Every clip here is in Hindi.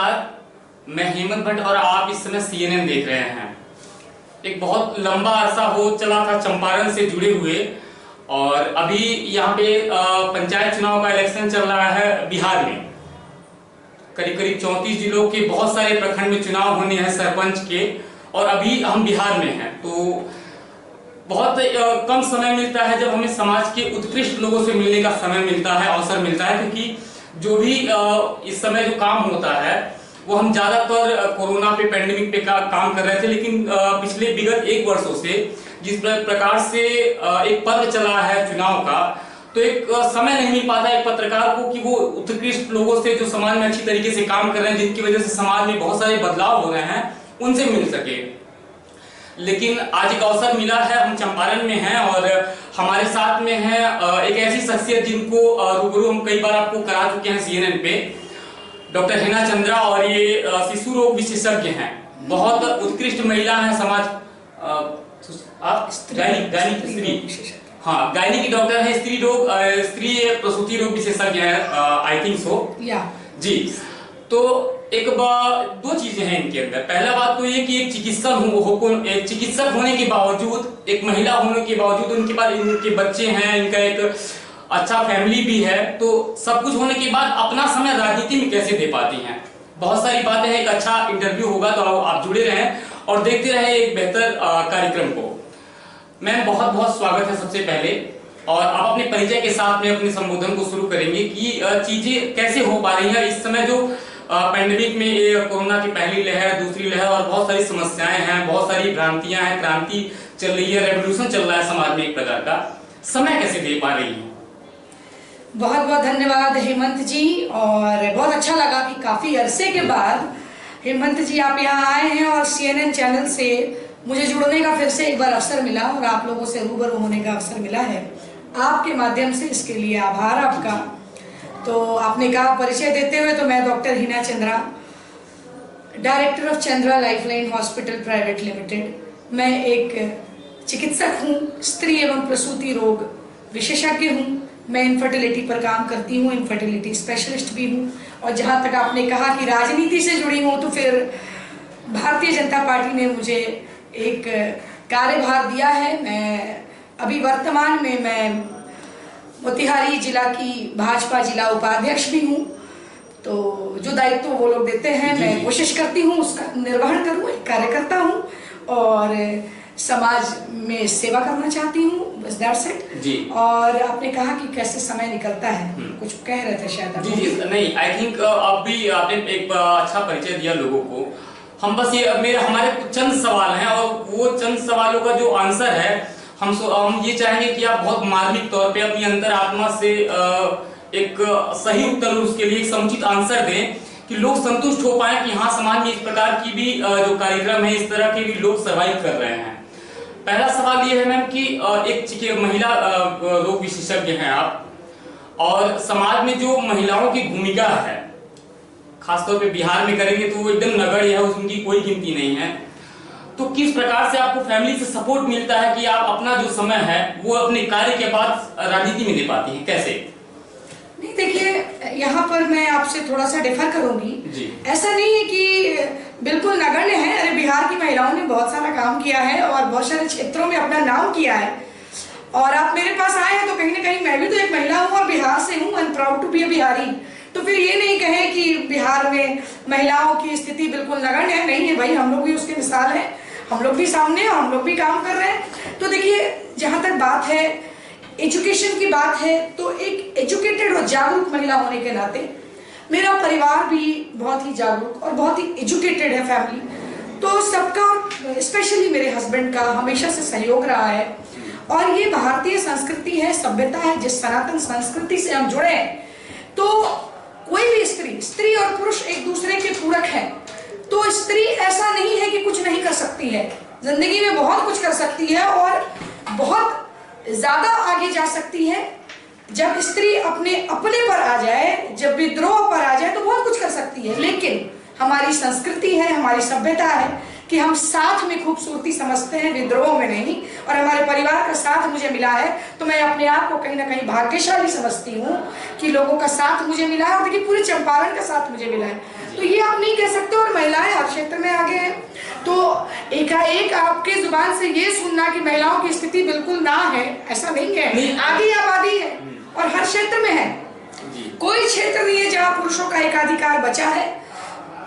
नमस्कार, मैं हेमंत भट्ट और आप इस समय CNN देख रहे हैं। एक बहुत लंबा अरसा हो चला था चंपारण से जुड़े हुए, और अभी यहाँ पे पंचायत चुनाव का इलेक्शन चल रहा है बिहार में। करीब करीब 34 जिलों के बहुत सारे प्रखंड में चुनाव होने हैं सरपंच के, और अभी हम बिहार में हैं। तो बहुत कम समय मिलता है जब हमें समाज के उत्कृष्ट लोगों से मिलने का समय मिलता है, अवसर मिलता है, क्योंकि जो भी इस समय जो काम होता है वो हम ज्यादातर कोरोना पे, पैंडेमिक पे काम कर रहे थे। लेकिन पिछले विगत 1 वर्षों से जिस प्रकार से एक पर्व चला है चुनाव का, तो एक समय नहीं मिल पाता एक पत्रकार को कि वो उत्कृष्ट लोगों से जो समाज में अच्छी तरीके से काम कर रहे हैं, जिनकी वजह से समाज में बहुत सारे बदलाव हो रहे हैं, उनसे मिल सके। लेकिन आज एक अवसर मिला है, हम चंपारण में हैं और हमारे साथ में है एक ऐसी शख्सियत जिनको रूबरू हम कई बार आपको करा चुके हैं CNN पे, डॉक्टर हिना चंद्रा। और ये शिशु रोग विशेषज्ञ हैं, बहुत उत्कृष्ट महिला है समाज, गायनी की डॉक्टर है, स्त्री प्रसूति रोग विशेषज्ञ है, आई थिंक सो जी। तो दो चीजें हैं इनके अंदर। पहला बात तो ये कि एक चिकित्सक होने के बावजूद, एक महिला होने के बावजूद, उनके पास इनके बच्चे हैं, इनका एक अच्छा फैमिली भी है, तो सब कुछ होने के बाद अपना समय राजनीति में कैसे दे पाती हैं। बहुत सारी बातें हैं। एक अच्छा इंटरव्यू होगा, तो आप जुड़े रहें और देखते रहे एक बेहतर कार्यक्रम को। मैम, बहुत बहुत स्वागत है सबसे पहले, और आप अपने परिचय के साथ में अपने संबोधन को शुरू करेंगे कि चीजें कैसे हो पा रही है इस समय जो पैंडेमिक में, कोरोना की पहली लहर, दूसरी लहर और बहुत सारी समस्याएं हैं, बहुत सारी भ्रांतियां हैं, क्रांति चल रही है, रेवोल्यूशन चल रहा है समाज में एक प्रकार का। समय कैसे दे पा रही है? बहुत बहुत धन्यवाद हेमंत जी, और बहुत अच्छा लगा कि काफी अरसे के बाद हेमंत जी आप यहाँ आए हैं और CNN चैनल से मुझे जुड़ने का फिर से एक बार अवसर मिला और आप लोगों से रूबरू होने का अवसर मिला है। आपके माध्यम से इसके लिए आभार आपका। तो आपने कहा परिचय देते हुए, तो मैं doctor Hina Chandra, director of Chandra lifeline hospital private limited. मैं एक चिकित्सक हूँ, स्त्री एवं प्रसूति रोग विशेषज्ञ हूँ। मैं इनफर्टिलिटी पर काम करती हूँ, इनफर्टिलिटी स्पेशलिस्ट भी हूँ। और जहाँ तक आपने कहा कि राजनीति से जुड़ी हूँ, तो फिर भारतीय जनता पार्टी ने मुझे एक कार्यभार दिया है। मैं अभी वर्तमान में मैं मोतिहारी जिला की भाजपा जिला उपाध्यक्ष भी हूँ। तो जो दायित्व वो लोग देते हैं, मैं कोशिश करती हूँ उसका निर्वहन करूँ। एक कार्यकर्ता हूँ और समाज में सेवा करना चाहती हूँ, बस दैट्स इट जी। और आपने कहा कि कैसे समय निकलता है, कुछ कह रहे थे शायद आप। जी, नहीं, आई थिंक अब भी आपने एक अच्छा परिचय दिया लोगों को। हम बस हमारे चंद सवाल हैं, और वो चंद सवालों का जो आंसर है, हम ये चाहेंगे कि आप बहुत मार्मिक तौर पे अपनी अंतरात्मा से एक सही उत्तर, उसके लिए एक समुचित आंसर दें कि लोग संतुष्ट हो पाए कि हाँ, समाज में इस प्रकार की भी जो कार्यक्रम है, इस तरह के भी लोग सर्वाइव कर रहे हैं। पहला सवाल ये है मैम कि एक महिला रोग विशेषज्ञ हैं आप, और समाज में जो महिलाओं की भूमिका है, खासतौर पे बिहार में करेंगे तो वो एकदम नगण्य है, उनकी कोई गिनती नहीं है। तो किस प्रकार से आपको फैमिली से सपोर्ट मिलता है कि आप अपना जो समय है वो अपने कार्य के बाद राजनीति में दे पाती हैं, कैसे? नहीं, देखिए, यहाँ पर मैं आपसे थोड़ा सा डिफर करूंगी जी। ऐसा नहीं है कि बिल्कुल नगण्य है। अरे, बिहार की महिलाओं ने बहुत सारा काम किया है और बहुत सारे क्षेत्रों में अपना नाम किया है। और आप मेरे पास आए हैं तो कहीं ना कहीं मैं भी तो एक महिला हूँ और बिहार से हूँ, I am proud to be a Bihari. तो फिर ये नहीं कहें कि बिहार में महिलाओं की स्थिति बिल्कुल नगण्य है। नहीं है भाई, हम लोग भी उसके मिसाल हैं, हम लोग भी सामने हैं, हम लोग भी काम कर रहे हैं। तो देखिए, जहाँ तक बात है एजुकेशन की बात है, तो एक एजुकेटेड और जागरूक महिला होने के नाते मेरा परिवार भी बहुत ही जागरूक और बहुत ही एजुकेटेड है, फैमिली। तो सबका, स्पेशली मेरे हस्बैंड का हमेशा से सहयोग रहा है। और ये भारतीय संस्कृति है, सभ्यता है, जिस सनातन संस्कृति से हम जुड़े हैं। तो कोई भी स्त्री और पुरुष एक दूसरे के पूरक है। तो स्त्री ऐसा नहीं है कि कुछ नहीं कर सकती है, जिंदगी में बहुत कुछ कर सकती है और बहुत ज्यादा आगे जा सकती है। जब स्त्री अपने पर आ जाए, जब विद्रोह पर आ जाए, तो बहुत कुछ कर सकती है। लेकिन हमारी संस्कृति है, हमारी सभ्यता है कि हम साथ में खूबसूरती समझते हैं, विद्रोह में नहीं। और हमारे परिवार का साथ मुझे मिला है, तो मैं अपने आप को कहीं ना कहीं भाग्यशाली समझती हूँ कि लोगों का साथ मुझे मिला है। और देखिए, पूरे चंपारण का साथ मुझे मिला है। तो ये आप नहीं कह सकते। और महिलाएं हर क्षेत्र में आगे हैं, तो एकाएक आपके जुबान से ये सुनना कि महिलाओं की स्थिति बिल्कुल ना है, ऐसा नहीं है। आधी आबादी है और हर क्षेत्र में है। कोई क्षेत्र नहीं है जहां पुरुषों का एकाधिकार बचा है,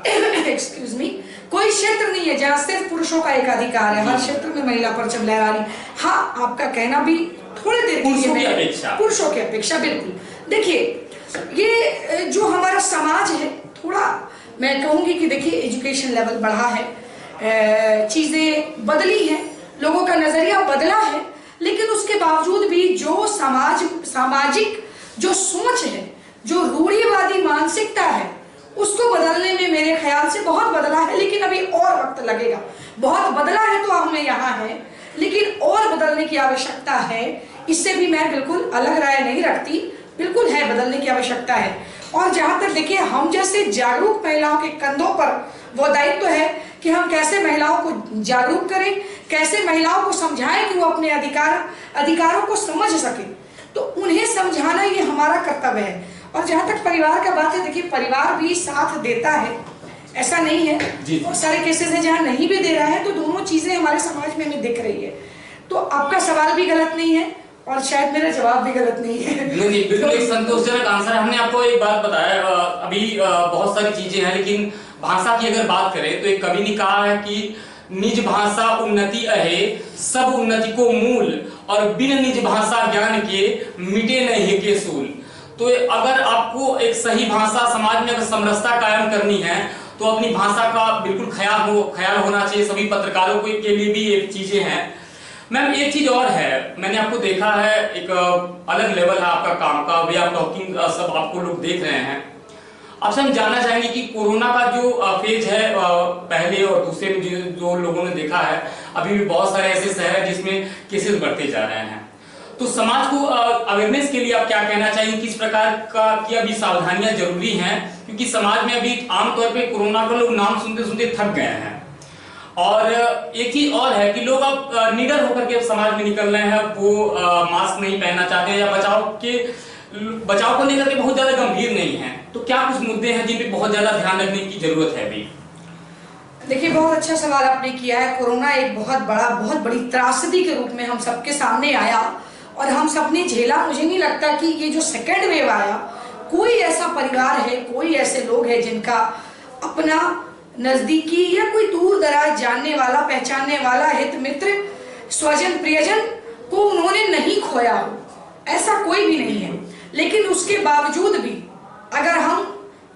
एक्सक्यूज मी, कोई क्षेत्र नहीं है जहां सिर्फ पुरुषों का एकाधिकार है। हर क्षेत्र में महिला परचम लहरा रही। हाँ, आपका कहना भी थोड़ी देर के लिए पुरुषों की अपेक्षा बिल्कुल। देखिए, ये जो हमारा समाज है, थोड़ा मैं कहूंगी कि देखिए एजुकेशन लेवल बढ़ा है, चीजें बदली हैं, लोगों का नजरिया बदला है, लेकिन उसके बावजूद भी जो सामाजिक जो सोच है, जो रूढ़िवादी मानसिकता है, उसको बदलने में मेरे ख्याल से बहुत बदला है, लेकिन अभी और वक्त लगेगा। बहुत बदला है तो हमें यहाँ है, लेकिन और बदलने की आवश्यकता है। इससे भी मैं बिल्कुल अलग राय नहीं रखती, बिल्कुल है, बदलने की आवश्यकता है। और जहां तक देखिए, हम जैसे जागरूक महिलाओं के कंधों पर वो दायित्व है कि हम कैसे महिलाओं को जागरूक करें, कैसे महिलाओं को समझाएं कि वो अपने अधिकारों को समझ सके। तो उन्हें समझाना ये हमारा कर्तव्य है। और जहां तक परिवार का बात है, देखिए परिवार भी साथ देता है, ऐसा नहीं है। बहुत सारे केसेस हैं जहां नहीं भी दे रहा है, तो दोनों चीजें हमारे समाज में हमें दिख रही है। तो आपका सवाल भी गलत नहीं है और शायद मेरा जवाब भी गलत नहीं है। नहीं, बिल्कुल एक संतोषजनक आंसर है। हमने आपको एक बात बताया, अभी बहुत सारी चीजें हैं, लेकिन भाषा की अगर बात करें तो एक कवि ने कहा है कि निज भाषा उन्नति अहे, सब उन्नति को मूल, और बिन निज भाषा ज्ञान के मिटे नहीं के सूल। तो अगर आपको एक सही भाषा समाज में अगर समरसता कायम करनी है, तो अपनी भाषा का बिल्कुल ख्याल होना चाहिए। सभी पत्रकारों के लिए भी ये चीजें हैं। मैम, एक चीज और है, मैंने आपको देखा है, एक अलग लेवल है आपका काम का, वे आप टॉकिंग सब आपको लोग देख रहे हैं। आपसे हम जानना चाहेंगे कि कोरोना का जो फेज है, पहले और दूसरे में जो लोगों ने देखा है, अभी भी बहुत सारे ऐसे शहर हैं जिसमें केसेस बढ़ते जा रहे हैं। तो समाज को अवेयरनेस के लिए आप क्या कहना चाहिए, किस प्रकार का की अभी सावधानियां जरूरी हैं, क्योंकि समाज में अभी आमतौर पे कोरोना का लोग नाम सुनते सुनते थक गए हैं। और एक चीज और है कि लोग अब निडर होकर के समाज में निकल रहे हैं, वो मास्क नहीं पहनना चाहते हैं या बचाव को लेकर के बहुत ज्यादा गंभीर नहीं है। तो क्या कुछ मुद्दे हैं जिन पे बहुत ज्यादा ध्यान रखने की जरूरत है अभी? देखिए, बहुत अच्छा सवाल आपने किया है। कोरोना एक बहुत बड़ी त्रासदी के रूप में हम सबके सामने आया और हम सबने झेला। मुझे नहीं लगता कि ये जो सेकेंड वेव आया, कोई ऐसा परिवार है, कोई ऐसे लोग हैं जिनका अपना नजदीकी या कोई दूर दराज जानने वाला, पहचानने वाला, हित मित्र, स्वजन प्रियजन को उन्होंने नहीं खोया हो, ऐसा कोई भी नहीं है। लेकिन उसके बावजूद भी अगर हम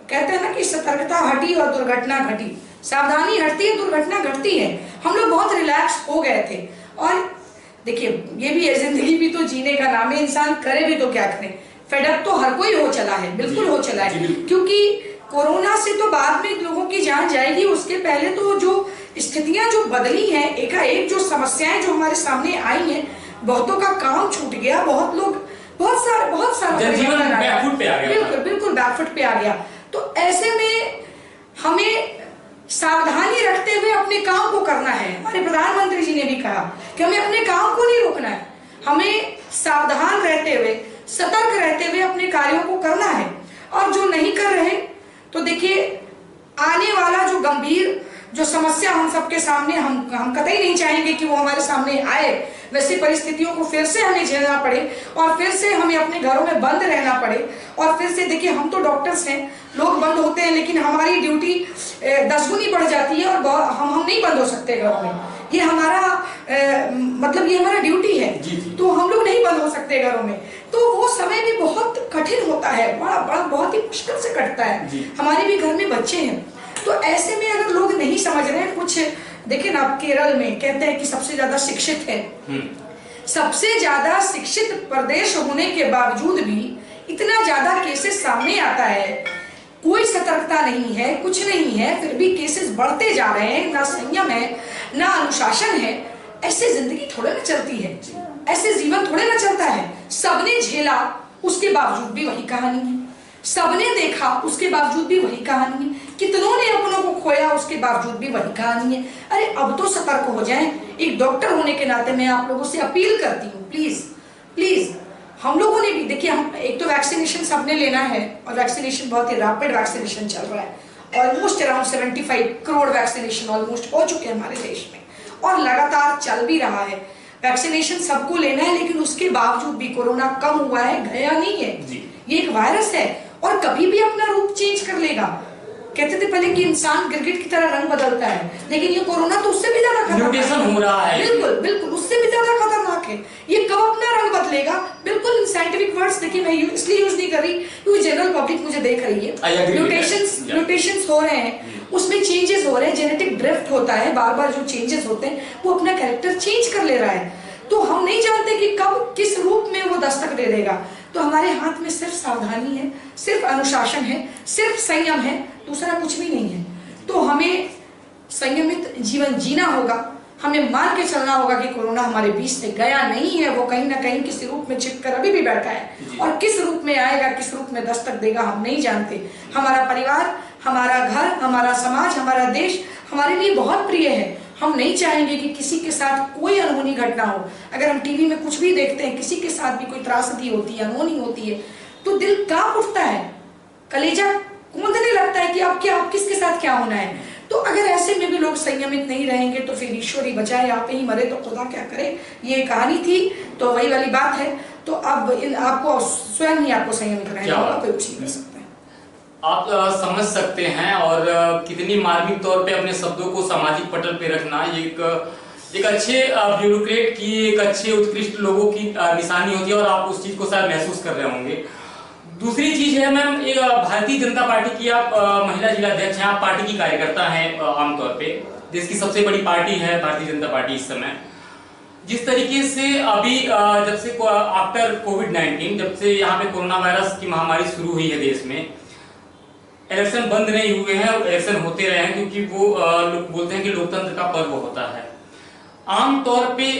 कहते हैं ना कि सतर्कता हटी और दुर्घटना घटी, सावधानी हटती है दुर्घटना घटती है। हम लोग बहुत रिलैक्स हो गए थे। और देखिए, ये भी है, जिंदगी भी तो जीने का नाम है, इंसान करे भी तो क्या करे। फेडअप तो हर कोई हो चला है, बिल्कुल हो चला है, क्योंकि कोरोना से तो बाद में लोगों की जान जाएगी, उसके पहले तो जो स्थितियां जो बदली हैं, एकाएक जो समस्याएं जो हमारे सामने आई हैं, बहुतों का काम छूट गया, बहुत सारा बिल्कुल बैकफुट पे आ गया। तो ऐसे में हमें सावधानी रखते हुए अपने काम को करना है। हमारे प्रधानमंत्री जी ने भी कहा कि हमें अपने काम को नहीं रोकना है, हमें सावधान रहते हुए, सतर्क रहते हुए अपने कार्यों को करना है। और जो नहीं कर रहे, तो देखिए आने वाला जो गंभीर जो समस्या हम सबके सामने, हम कतई नहीं चाहेंगे कि वो हमारे सामने आए। वैसी परिस्थितियों को फिर से हमें झेलना पड़े और फिर से हमें अपने घरों में बंद रहना पड़े। और फिर से देखिए, हम तो डॉक्टर्स हैं, लोग बंद होते हैं, लेकिन हमारी ड्यूटी 10 गुनी बढ़ जाती है और हम नहीं बंद हो सकते घरों में। ये हमारा मतलब ये हमारा ड्यूटी है, तो हम लोग नहीं बंद हो सकते घरों में। तो वो समय भी बहुत कठिन होता है, बहुत ही मुश्किल से कटता है। हमारे भी घर में बच्चे हैं, तो ऐसे में अगर लोग नहीं समझ रहे हैं, कुछ देखिए ना, केरल में कहते हैं कि सबसे ज्यादा शिक्षित है, सबसे ज्यादा शिक्षित प्रदेश होने के बावजूद भी इतना ज्यादा केसेस सामने आता है, कोई सतर्कता नहीं है, कुछ नहीं है, फिर भी केसेस बढ़ते जा रहे हैं। ना संयम है, ना अनुशासन है। ऐसे जिंदगी थोड़े ना चलती है, ऐसे जीवन थोड़े ना चलता है। सबने झेला, उसके बावजूद भी वही कहानी है। सबने देखा, उसके बावजूद भी वही कहानी है। कितनों ने अपनों को खोया, उसके बावजूद भी वही कहानी है। अरे अब तो सतर्क हो जाएं। एक डॉक्टर होने के नाते मैं आप लोगों से अपील करती हूँ, प्लीज हम लोगों ने भी देखिए, हम एक तो वैक्सीनेशन सबने लेना है और वैक्सीनेशन बहुत ही रैपिड वैक्सीनेशन चल रहा है। Almost around 75 crore vaccination almost हो चुके हैं हमारे देश में, और लगातार चल भी रहा है। वैक्सीनेशन सबको लेना है, लेकिन उसके बावजूद भी कोरोना कम हुआ है, गया नहीं है। ये एक वायरस है और कभी भी अपना रूप चेंज कर लेगा। कहते थे पहले कि इंसान गिरगिट की तरह रंग बदलता है, लेकिन ये कोरोना तो उससे भी ज्यादा म्यूटेशन हो रहा है। बिल्कुल बिल्कुल, उससे भी ज्यादा खतरनाक है। ये कब अपना रंग बदलेगा, बिल्कुल साइंटिफिक वर्ड्स देखिए मैं इसलिए यूज नहीं कर रही क्योंकि जनरल पब्लिक मुझे देख रही है। म्यूटेशंस हो रहे हैं, उसमें चेंजेस हो रहे हैं, जेनेटिक ड्रिफ्ट होता है, बार बार जो चेंजेस होते हैं वो अपना कैरेक्टर चेंज कर ले रहा है। तो हम नहीं जानते कि कब किस रूप में वो दस्तक दे देगा। तो हमारे हाथ में सिर्फ सावधानी है, सिर्फ अनुशासन है, सिर्फ संयम है, दूसरा कुछ भी नहीं है। तो हमें संयमित जीवन जीना होगा, हमें मान के चलना होगा कि कोरोना हमारे बीच से गया नहीं है, वो कहीं ना कहीं किसी रूप में छिपकर अभी भी बैठा है, और किस रूप में आएगा, किस रूप में दस्तक देगा हम नहीं जानते। हमारा परिवार, हमारा घर, हमारा समाज, हमारा देश हमारे लिए बहुत प्रिय है। हम नहीं चाहेंगे कि किसी के साथ कोई अनहोनी घटना हो। अगर हम टीवी में कुछ भी देखते हैं, किसी के साथ भी कोई त्रासदी होती है, अनहोनी होती है, तो दिल कांप उठता है, कलेजा कूदने लगता है कि अब किसके साथ क्या होना है। तो अगर ऐसे में भी लोग संयमित नहीं रहेंगे तो फिर ईश्वर ही बचाए, आप ही मरे तो खुदा क्या करे, ये कहानी थी। तो वही वाली बात है। तो अब आपको स्वयं ही आपको संयमित रहना होगा, कोई कुछ नहीं कर सकता है। आप समझ सकते हैं, और कितनी मार्मिक तौर पे अपने शब्दों को सामाजिक पटल पे रखना ये एक अच्छे ब्यूरोक्रेट की, एक अच्छे उत्कृष्ट लोगों की निशानी होती है, और आप उस चीज को शायद महसूस कर रहे होंगे। दूसरी चीज है मैम, एक भारतीय जनता पार्टी की आप महिला जिला अध्यक्ष हैं, आप पार्टी की कार्यकर्ता हैं, आमतौर पे देश की सबसे बड़ी पार्टी है भारतीय जनता पार्टी इस समय। जिस तरीके से अभी जब से आफ्टर कोविड-19, जब से यहाँ पे कोरोना वायरस की महामारी शुरू हुई है देश में, इलेक्शन बंद नहीं हुए हैं, इलेक्शन होते रहे हैं, क्योंकि वो लोग बोलते हैं कि लोकतंत्र का पर्व होता है। आमतौर पे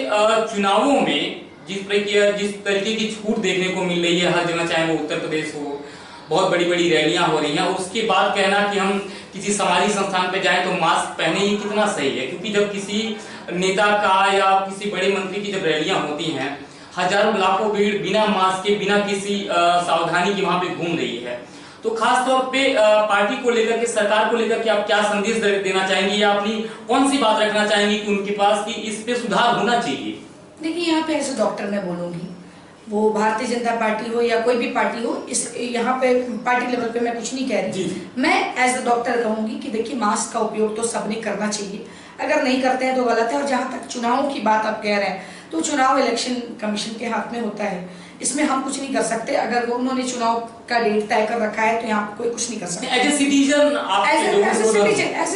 चुनावों में जिस तरीके की छूट देखने को मिल रही है हर जगह, चाहे वो उत्तर प्रदेश हो, बहुत बड़ी बड़ी रैलियां हो रही हैं, और उसके बाद कहना कि हम किसी सामाजिक संस्थान पे जाएं तो मास्क पहने, ये कितना सही है? क्योंकि जब किसी नेता का या किसी बड़े मंत्री की जब रैलियां होती हैं, हजारों लाखों भीड़ बिना मास्क के, बिना किसी सावधानी के वहां पे घूम रही है। तो खास तौर पे पार्टी को लेकर के, सरकार को लेकर के आप क्या संदेश देना चाहेंगी, या अपनी कौन सी बात रखना चाहेंगी कि उनके पास कि इस पे सुधार होना चाहिए? देखिए, यहाँ पे एज ए डॉक्टर मैं बोलूंगी, वो भारतीय जनता पार्टी हो या कोई भी पार्टी हो, इस यहाँ पे पार्टी लेवल पे मैं कुछ नहीं कह रही। मैं एज ए डॉक्टर कहूंगी कि देखिए, मास्क का उपयोग तो सबने करना चाहिए, अगर नहीं करते हैं तो गलत है। और जहाँ तक चुनावों की बात आप कह रहे हैं, तो चुनाव इलेक्शन कमीशन के हाथ में होता है, इसमें हम कुछ नहीं कर सकते। अगर वो उन्होंने चुनाव का डेट तय कर रखा है तो यहाँ पे कोई कुछ नहीं कर सकता। एज ए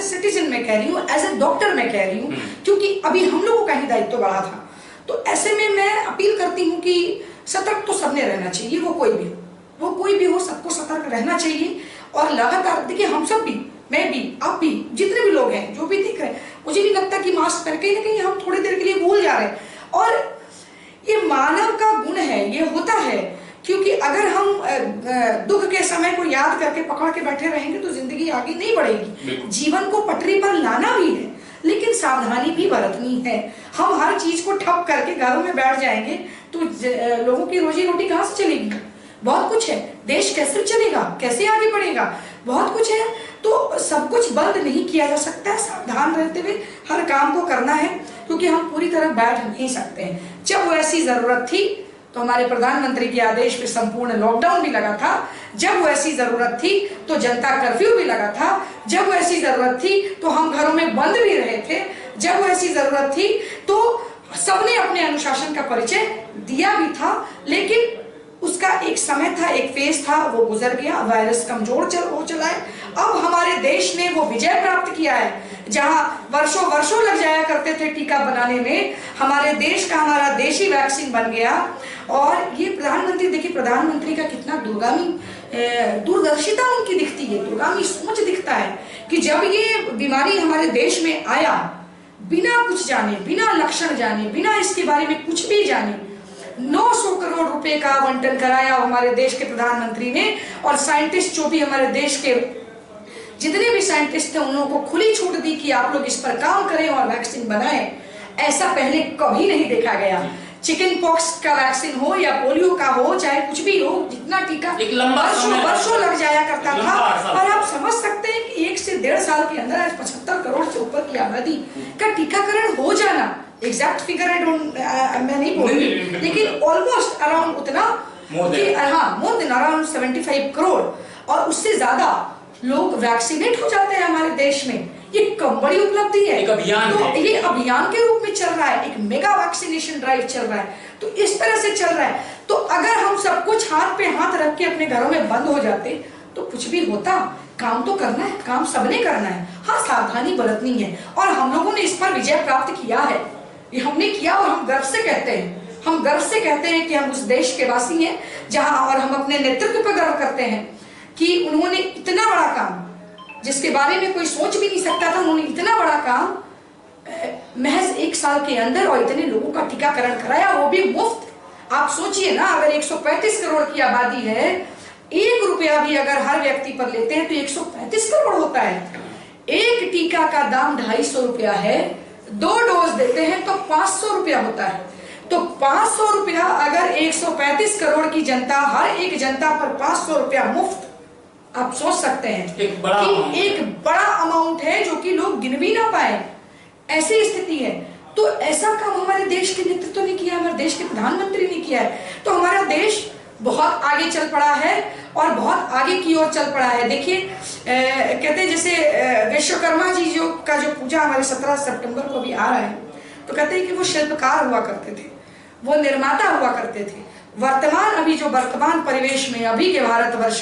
सिटीजन मैं कह रही हूँ, एज ए डॉक्टर मैं कह रही हूँ, क्योंकि अभी हम लोगों का ही दायित्व बढ़ा था। तो ऐसे में मैं अपील करती हूँ कि सतर्क तो सबने रहना चाहिए, वो कोई भी हो, सबको सतर्क रहना चाहिए। और लगातार देखिए, हम सब भी, मैं भी, आप भी, जितने भी लोग हैं जो भी दिख रहे हैं, मुझे नहीं लगता कि मास्क पहन, कहीं ना कहीं हम थोड़ी देर के लिए भूल जा रहे हैं। और ये मानव का गुण है, ये होता है, क्योंकि अगर हम दुख के समय को याद करके पकड़ के बैठे रहेंगे तो जिंदगी आगे नहीं बढ़ेगी। जीवन को पटरी पर लाना भी है, लेकिन सावधानी भी बरतनी है। हम हर चीज को ठप करके घरों में बैठ जाएंगे तो लोगों की रोजी रोटी कहाँ से चलेगी? बहुत कुछ है, देश कैसे चलेगा, कैसे आगे बढ़ेगा, बहुत कुछ है। तो सब कुछ बंद नहीं किया जा सकता है, सावधान रहते हुए हर काम को करना है, क्योंकि हम पूरी तरह बैठ नहीं सकते हैं। जब वो ऐसी जरूरत थी तो हमारे प्रधानमंत्री के आदेश पे संपूर्ण लॉकडाउन भी लगा था, जब वो ऐसी जरूरत थी तो जनता कर्फ्यू भी लगा था, जब वो ऐसी जरूरत थी तो हम घरों में बंद भी रहे थे, जब वो ऐसी जरूरत थी तो सबने अपने अनुशासन का परिचय दिया भी था। लेकिन उसका एक समय था, एक फेज था, वो गुजर गया, वायरस कमजोर हो चला है। अब हमारे देश ने वो विजय प्राप्त किया है, जहां वर्षों लग जाया करते थे टीका बनाने में, हमारे देश का, हमारा देशी वैक्सीन बन गया। और ये प्रधानमंत्री, देखिए प्रधानमंत्री का कितना दूरदर्शिता उनकी दिखती है, दूरगामी सोच दिखता है कि जब ये बीमारी हमारे देश में आया, बिना कुछ जाने, बिना लक्षण जाने, बिना इसके बारे में कुछ भी जाने, 900 करोड़ रुपए का आवंटन कराया हमारे देश के प्रधानमंत्री ने। और साइंटिस्ट जो भी हमारे देश के जितने भी साइंटिस्ट थे, उन लोगों को खुली छूट दी कि आप लोग इस पर काम करें और वैक्सीन बनाएं। ऐसा पहले कभी नहीं देखा गया। चिकन पॉक्स का वैक्सीन हो या पोलियो का हो, चाहे कुछ भी हो, जितना टीका एक लंबा वर्षों लग जाया करता था। और आप समझ सकते हैं कि 1 से 1.5 साल के अंदर आज 75 करोड़ से ऊपर की आबादी का टीकाकरण हो जाना, एग्जैक्ट फिगर मैं नहीं बोल रही, लेकिन ऑलमोस्ट अराउंड उतना, मोर देन अराउंड 75 करोड़ और उससे ज्यादा लोग वैक्सीनेट हो जाते हैं हमारे देश में। ये कम बड़ी उपलब्धि है, एक अभियान तो है। ये अभियान के रूप में चल रहा है, एक मेगा वैक्सीनेशन ड्राइव चल रहा है, तो इस तरह से चल रहा है। तो अगर हम सब कुछ हाथ पे हाथ रख के अपने घरों में बंद हो जाते तो कुछ भी होता। काम तो करना है, काम सबने करना है, हाँ सावधानी बरतनी है, और हम लोगों ने इस पर विजय प्राप्त किया है, ये हमने किया और हम गर्व से कहते हैं, हम गर्व से कहते हैं कि हम उस देश के वासी हैं जहां, और हम अपने नेतृत्व पर गर्व करते हैं कि उन्होंने इतना बड़ा काम, जिसके बारे में कोई सोच भी नहीं सकता था, उन्होंने इतना बड़ा काम महज 1 साल के अंदर और इतने लोगों का टीकाकरण कराया, वो भी मुफ्त। आप सोचिए ना, अगर 135 करोड़ की आबादी है, 1 रुपया भी अगर हर व्यक्ति पर लेते हैं तो 135 करोड़ होता है। एक टीका का दाम 250 रुपया है, 2 डोज देते हैं तो 500 रुपया होता है। तो 500 रुपया अगर 135 करोड़ की जनता, हर एक जनता पर 500 रुपया मुफ्त, आप सोच सकते हैं एक बड़ा अमाउंट है जो कि लोग गिन भी ना पाए, ऐसी स्थिति है। तो ऐसा काम हमारे देश के नेतृत्व ने किया, हमारे देश के प्रधानमंत्री ने किया है। तो हमारा देश बहुत आगे चल पड़ा है और बहुत आगे की ओर चल पड़ा है। देखिए कहते हैं जैसे विश्वकर्मा जी का जो पूजा हमारे 17 सितंबर को भी आ रहा है, तो कहते हैं कि वो शिल्पकार हुआ करते थे, वो निर्माता हुआ करते थे। अभी जो वर्तमान परिवेश में अभी के भारतवर्ष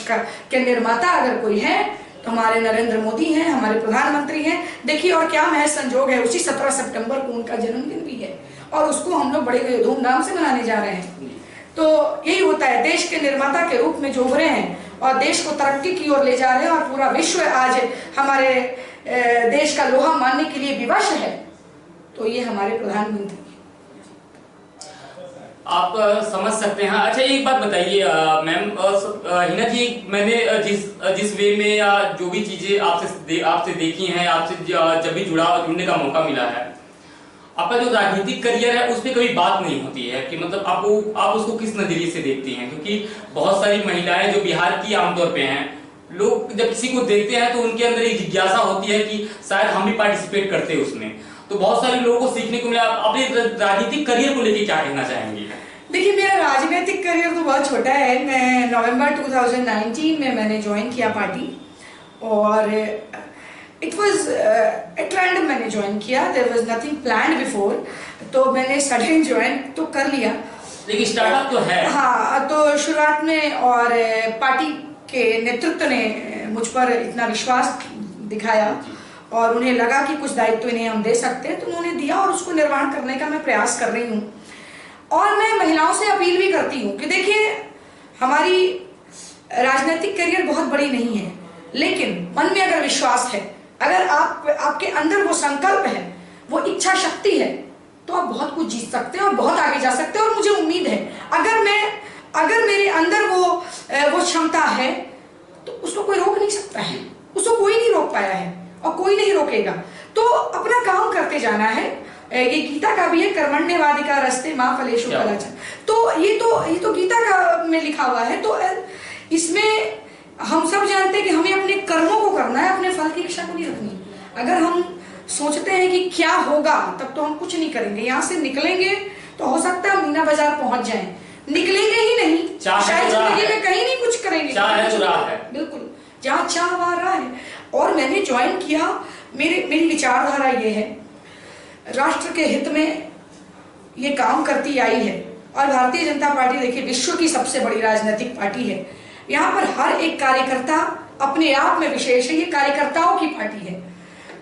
के निर्माता अगर कोई है तो हमारे नरेंद्र मोदी हैं, हमारे प्रधानमंत्री हैं। देखिए और क्या महज संजोग है, उसी 17 सितंबर को उनका जन्मदिन भी है और उसको हम लोग बड़े धूमधाम से मनाने जा रहे हैं। तो यही होता है, देश के निर्माता के रूप में जो उभरे हैं और देश को तरक्की की ओर ले जा रहे हैं, और पूरा विश्व आज हमारे देश का लोहा मानने के लिए विवश है, तो ये हमारे प्रधानमंत्री। आप समझ सकते हैं। अच्छा एक बात बताइए मैम, हिना जी, मैंने जिस वे में या जो भी चीजें आपसे देखी हैं, आपसे जब भी जुड़ने का मौका मिला है, आपका जो राजनीतिक करियर है उस पर कभी बात नहीं होती है कि मतलब आप उसको किस नजरिए से देखती हैं, क्योंकि बहुत सारी महिलाएं जो बिहार की आमतौर पे हैं, लोग जब किसी को देखते हैं तो उनके अंदर एक जिज्ञासा होती है कि शायद हम भी पार्टिसिपेट करते हैं उसमें। तो बहुत सारे लोगों को सीखने को मिला। अपने राजनीतिक करियर को लेकर क्या कहना चाहेंगे? देखिए मेरा राजनीतिक करियर तो बहुत छोटा है। मैं नवंबर 2019 में मैंने ज्वाइन किया पार्टी, और इट वाज ए ट्रेंड, मैंने ज्वाइन किया, there was nothing planned before, तो मैंने सडन ज्वाइन तो कर लिया, लेकिन स्टार्टअप तो है। हाँ, तो शुरुआत में और पार्टी के नेतृत्व ने मुझ पर इतना विश्वास दिखाया और उन्हें लगा कि कुछ दायित्व इन्हें हम दे सकते हैं, तो उन्होंने दिया और उसको निर्वहन करने का मैं प्रयास कर रही हूँ। और मैं महिलाओं से अपील भी करती हूँ कि देखिए हमारी राजनीतिक करियर बहुत बड़ी नहीं है, लेकिन मन में अगर विश्वास है, अगर आपके अंदर वो संकल्प है, वो इच्छा शक्ति है, तो आप बहुत कुछ जीत सकते हैं और बहुत आगे जा सकते हैं। और मुझे उम्मीद है अगर मेरे अंदर वो क्षमता है तो उसको कोई रोक नहीं सकता है, उसको कोई नहीं रोक पाया है और कोई नहीं रोकेगा। तो अपना काम करते जाना है। ये गीता का भी है, कर्मण्येवाधिकार रस्ते माँ फलेषु कदाचन। तो ये तो गीता का में लिखा हुआ है। तो इसमें हम सब जानते हैं कि हमें अपने कर्मों को करना है, अपने फल की इच्छा को नहीं रखनी। अगर हम सोचते हैं कि क्या होगा, तब तो हम कुछ नहीं करेंगे। यहाँ से निकलेंगे तो हो सकता है हम मीना बाजार पहुंच जाएं, निकलेंगे ही नहीं, शायद जिंदगी में कहीं नहीं कुछ करेंगे। बिल्कुल, जहाँ चाह वहाँ राह है। और मैंने ज्वाइन किया, मेरी विचारधारा ये है, राष्ट्र के हित में ये काम करती आई है। और भारतीय जनता पार्टी देखिए विश्व की सबसे बड़ी राजनीतिक पार्टी है। यहाँ पर हर एक कार्यकर्ता अपने आप में विशेष है, ये कार्यकर्ताओं की पार्टी है।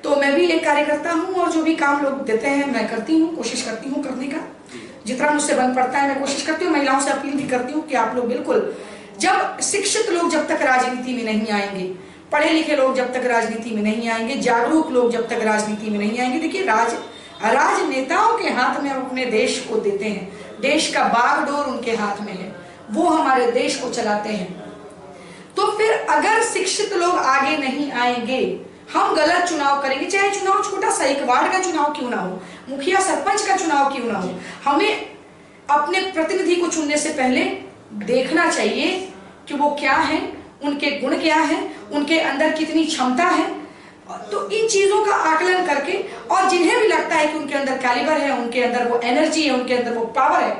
तो मैं भी एक कार्यकर्ता हूँ और जो भी काम लोग देते हैं मैं करती हूँ, कोशिश करती हूँ करने का, जितना मुझसे बन पड़ता है मैं कोशिश करती हूँ। महिलाओं से अपील भी करती हूँ कि आप लोग बिल्कुल, जब शिक्षित लोग जब तक राजनीति में नहीं आएंगे, पढ़े लिखे लोग जब तक राजनीति में नहीं आएंगे, जागरूक लोग जब तक राजनीति में नहीं आएंगे, देखिए राजनेताओं के हाथ में हम अपने देश को देते हैं, देश का बागडोर उनके हाथ में है, वो हमारे देश को चलाते हैं। तो फिर अगर शिक्षित लोग आगे नहीं आएंगे, हम गलत चुनाव करेंगे, चाहे चुनाव छोटा सा एक वार्ड का चुनाव क्यों ना हो, मुखिया सरपंच का चुनाव क्यों ना हो, हमें अपने प्रतिनिधि को चुनने से पहले देखना चाहिए कि वो क्या है, उनके गुण क्या है, उनके अंदर कितनी क्षमता है। तो इन चीजों का आकलन करके, और जिन्हें भी लगता है कि उनके अंदर कैलिबर है, उनके अंदर वो एनर्जी है, उनके अंदर वो पावर है,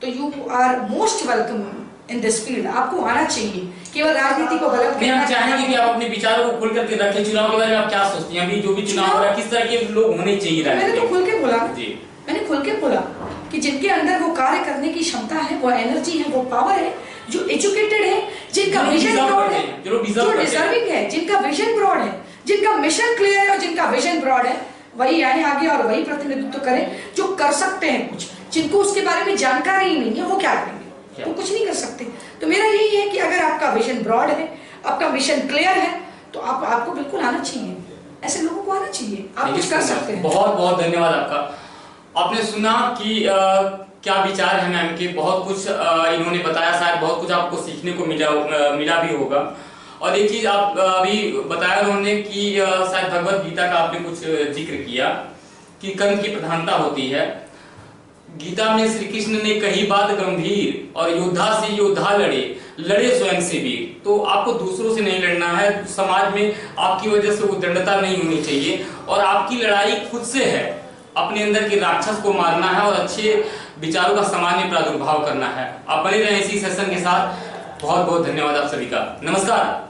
तो you are most welcome in this field. आपको आना चाहिए। केवल राजनीति को गलत कहना चाहेंगे कि आप अपने विचारों को खुल करके रखें। चुनाव के बारे में आप क्या सोचती हैं? अभी जो भी चुनाव हो रहा है, किस तरह के लोग होने चाहिए? मैंने तो खुल के बोला जी, मैंने खुल के बोला कि जिनके अंदर वो कार्य करने की क्षमता है, वो एनर्जी है, वो पावर है, जो एजुकेटेड है, जिनका विजन ब्रॉड है, जो डिजर्विंग है, जिनका विजन ब्रॉड है, जिनका मिशन क्लियर है और जिनका विजन ब्रॉड है, वही आए आगे और वही प्रतिनिधित्व करें जो कर सकते हैं कुछ। जिनको उसके बारे में जानकारी ही नहीं है, वो क्या करेंगे? वो कुछ नहीं कर सकते। तो मेरा यही है कि अगर आपका विजन ब्रॉड है, आपका मिशन क्लियर है, तो आपको बिल्कुल आना चाहिए। ऐसे लोगों को आना चाहिए, आप कुछ कर सकते हैं। बहुत बहुत धन्यवाद आपका। आपने सुना कि क्या विचार है मैम के, बहुत कुछ इन्होंने बताया, शायद बहुत कुछ आपको सीखने को मिला भी होगा। और एक चीज आप अभी बताया उन्होंने कि शायद भगवत गीता का आपने कुछ जिक्र किया कि कर्म की प्रधानता होती है। गीता में श्री कृष्ण ने कही बात गंभीर, और योद्धा से योद्धा लड़े स्वयं से वीर। तो आपको दूसरों से नहीं लड़ना है, समाज में आपकी वजह से उद्दंडता नहीं होनी चाहिए, और आपकी लड़ाई खुद से है। अपने अंदर के राक्षस को मारना है और अच्छे विचारों का सामान्य प्रादुर्भाव करना है। आप बने रहें इसी सेशन के साथ। बहुत बहुत धन्यवाद आप सभी का। नमस्कार।